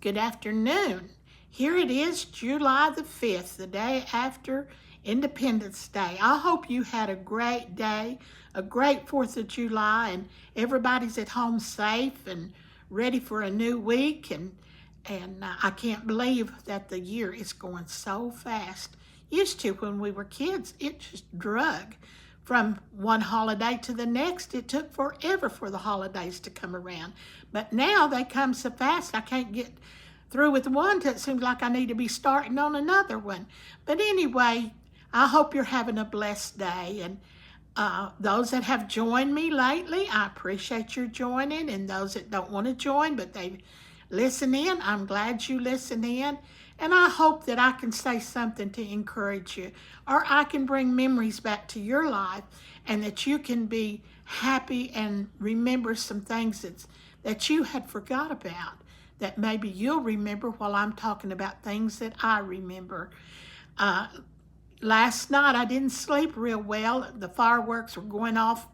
Good afternoon. Here it is, July the 5th, the day after Independence Day. I hope you had a great day, a great 4th of July, and everybody's at home safe and ready for a new week. And I can't believe that the year is going so fast. Used to, when we were kids, it just drug from one holiday to the next. It took forever for the holidays to come around. But now they come so fast, I can't get through with one till it seems like I need to be starting on another one. But anyway, I hope you're having a blessed day. And those that have joined me lately, I appreciate your joining. And those that don't want to join, but they listen in, I'm glad you listen in. And I hope that I can say something to encourage you, or I can bring memories back to your life, and that you can be happy and remember some things that you had forgot about, that maybe you'll remember while I'm talking about things that I remember. Last night I didn't sleep real well. The fireworks were going off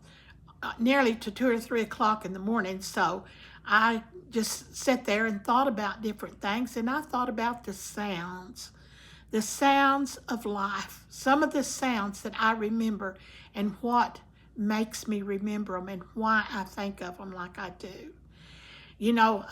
nearly to 2 or 3 o'clock in the morning, so I just sat there and thought about different things, and I thought about the sounds of life, some of the sounds that I remember and what makes me remember them and why I think of them like I do. You know,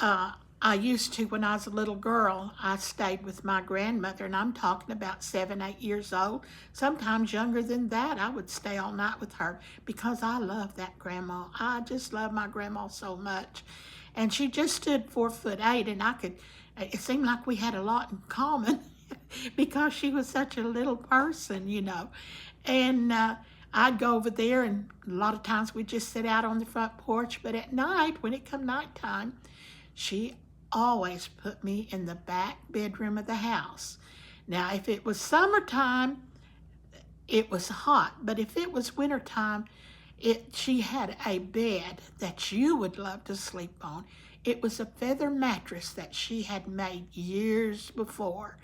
I used to, when I was a little girl, I stayed with my grandmother, and I'm talking about 7, 8 years old, sometimes younger than that. I would stay all night with her because I love that grandma. I just love my grandma so much. And she just stood 4'8", and it seemed like we had a lot in common because she was such a little person, you know. And I'd go over there, and a lot of times we'd just sit out on the front porch. But at night, when it come nighttime, she always put me in the back bedroom of the house. Now, if it was summertime, it was hot. But if it was wintertime, she had a bed that you would love to sleep on. It was a feather mattress that she had made years before.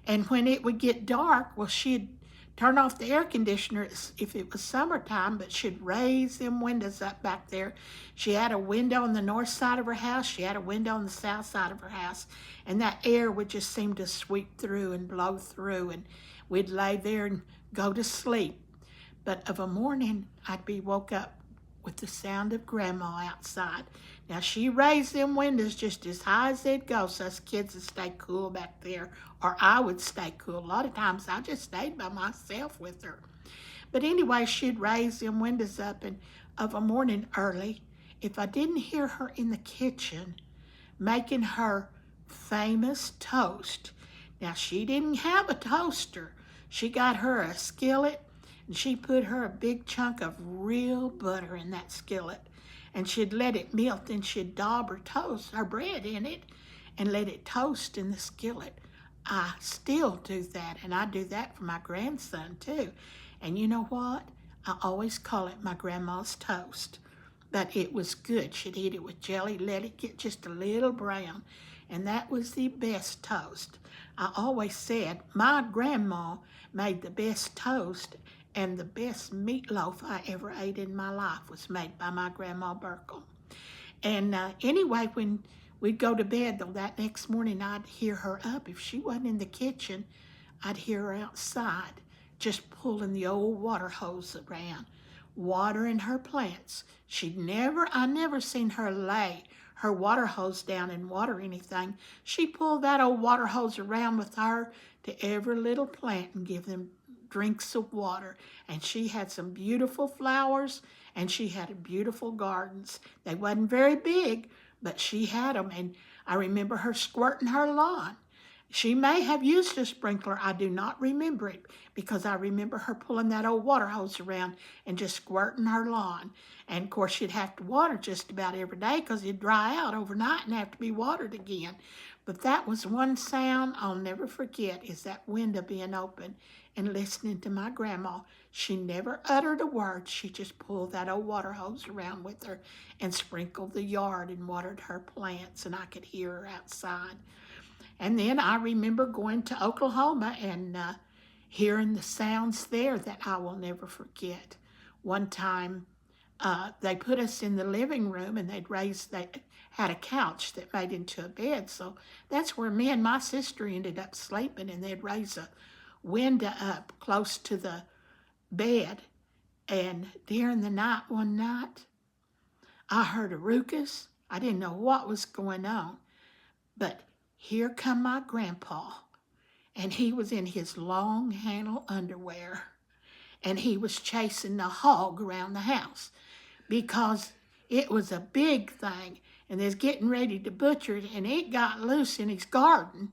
And when it would get dark, well, she'd turn off the air conditioner if it was summertime, but she'd raise them windows up back there. She had a window on the north side of her house. She had a window on the south side of her house. And that air would just seem to sweep through and blow through. And we'd lay there and go to sleep. But of a morning, I'd be woke up with the sound of Grandma outside. Now, she raised them windows just as high as they'd go, so us kids would stay cool back there, or I would stay cool. A lot of times, I just stayed by myself with her. But anyway, she'd raise them windows up, and of a morning early, if I didn't hear her in the kitchen making her famous toast. Now, she didn't have a toaster. She got her a skillet, and she put her a big chunk of real butter in that skillet. And she'd let it melt, and she'd daub her bread in it and let it toast in the skillet. I still do that, and I do that for my grandson too. And you know what? I always call it my grandma's toast. But it was good. She'd eat it with jelly, let it get just a little brown. And that was the best toast. I always said my grandma made the best toast, and the best meatloaf I ever ate in my life was made by my Grandma Burkle. And anyway, when we'd go to bed, though, that next morning, I'd hear her up. If she wasn't in the kitchen, I'd hear her outside just pulling the old water hose around, watering her plants. I never seen her lay her water hose down and water anything. She pulled that old water hose around with her to every little plant and give them drinks of water. And she had some beautiful flowers, and she had beautiful gardens. They wasn't very big, but she had them. And I remember her squirting her lawn. She may have used a sprinkler. I do not remember it, because I remember her pulling that old water hose around and just squirting her lawn. And of course, she'd have to water just about every day because it'd dry out overnight and have to be watered again. But that was one sound I'll never forget, is that window being open and listening to my grandma. She never uttered a word. She just pulled that old water hose around with her and sprinkled the yard and watered her plants, and I could hear her outside. And then I remember going to Oklahoma and hearing the sounds there that I will never forget. One time they put us in the living room, and they had a couch that made into a bed. So that's where me and my sister ended up sleeping, and they'd raise a window up close to the bed. And during the night, one night, I heard a ruckus. I didn't know what was going on, but here come my grandpa, and he was in his long handle underwear, and he was chasing the hog around the house because it was a big thing, and they was getting ready to butcher it, and it got loose in his garden.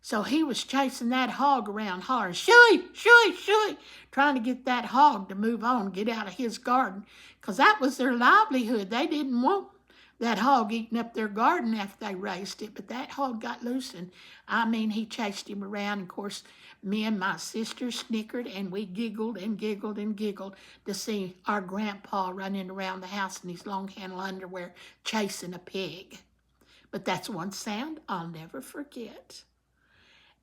So he was chasing that hog around, hollering, "Shooey, shooey, shooey," trying to get that hog to move on, get out of his garden, because that was their livelihood. They didn't want that hog eating up their garden after they raised it, but that hog got loose, and I mean, he chased him around. Of course, me and my sister snickered, and we giggled and giggled and giggled to see our grandpa running around the house in his long handle underwear chasing a pig. But that's one sound I'll never forget.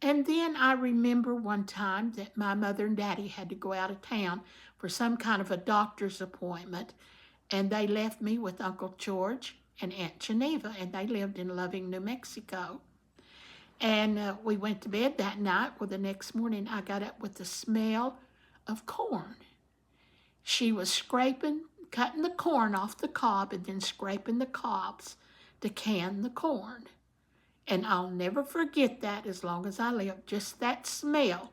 And then I remember one time that my mother and daddy had to go out of town for some kind of a doctor's appointment, and they left me with Uncle George and Aunt Geneva, and they lived in Loving, New Mexico. And we went to bed that night. Well, the next morning I got up with the smell of corn. She was scraping, cutting the corn off the cob, and then scraping the cobs to can the corn. And I'll never forget that as long as I live, just that smell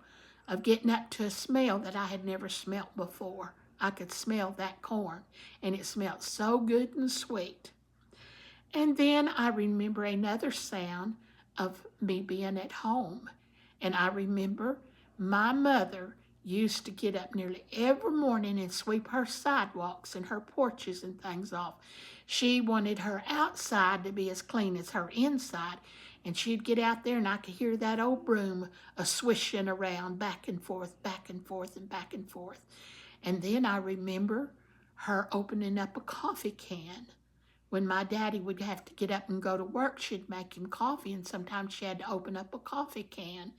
of getting up to a smell that I had never smelt before. I could smell that corn, and it smelled so good and sweet. And then I remember another sound of me being at home. And I remember my mother used to get up nearly every morning and sweep her sidewalks and her porches and things off. She wanted her outside to be as clean as her inside. And she'd get out there, and I could hear that old broom swishing around back and forth, back and forth, and back and forth. And then I remember her opening up a coffee can. When my daddy would have to get up and go to work, she'd make him coffee, and sometimes she had to open up a coffee can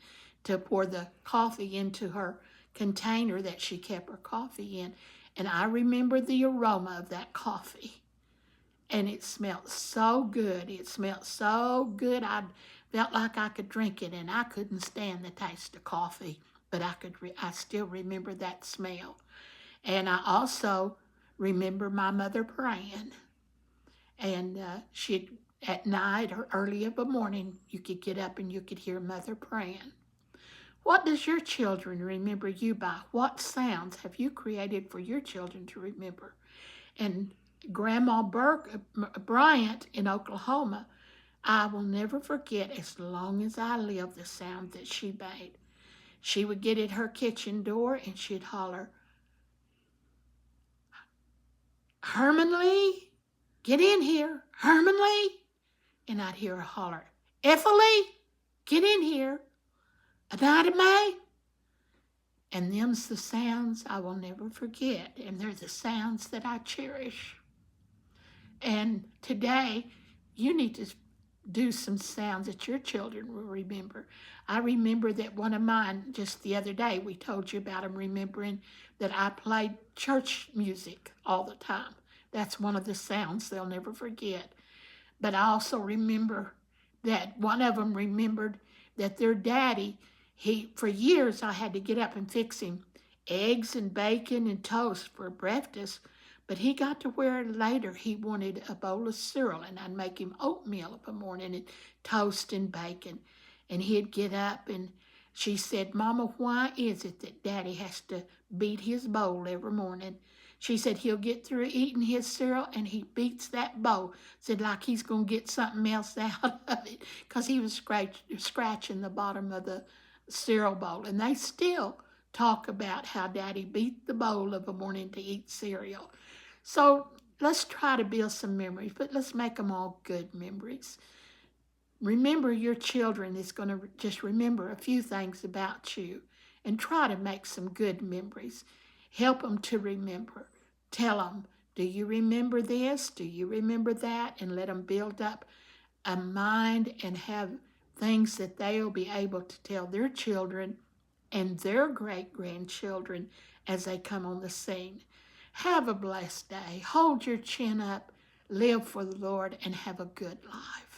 to pour the coffee into her container that she kept her coffee in. And I remember the aroma of that coffee. And it smelled so good. It smelled so good. I felt like I could drink it, and I couldn't stand the taste of coffee, but I still remember that smell. And I also remember my mother praying. And at night or early of the morning, you could get up and you could hear Mother praying. What does your children remember you by? What sounds have you created for your children to remember? And Grandma Bryant in Oklahoma, I will never forget as long as I live the sound that she made. She would get at her kitchen door and she'd holler, "Herman Lee, get in here, Herman Lee." And I'd hear her holler, "Ethel Lee, get in here, Anita Mae." And them's the sounds I will never forget, and they're the sounds that I cherish. And today, you need to do some sounds that your children will remember. I remember that one of mine, just the other day, we told you about them, remembering that I played church music all the time. That's one of the sounds they'll never forget. But I also remember that one of them remembered that their daddy, for years I had to get up and fix him eggs and bacon and toast for breakfast, but he got to where later he wanted a bowl of cereal, and I'd make him oatmeal of a morning and toast and bacon. And he'd get up, and she said, "Mama, why is it that Daddy has to beat his bowl every morning?" She said he'll get through eating his cereal and he beats that bowl. Said like he's going to get something else out of it, because he was scratching the bottom of the cereal bowl. And they still talk about how Daddy beat the bowl of a morning to eat cereal. So let's try to build some memories, but let's make them all good memories. Remember, your children is going to just remember a few things about you, and try to make some good memories. Help them to remember. Tell them, do you remember this? Do you remember that? And let them build up a mind and have things that they'll be able to tell their children and their great-grandchildren as they come on the scene. Have a blessed day. Hold your chin up, live for the Lord, and have a good life.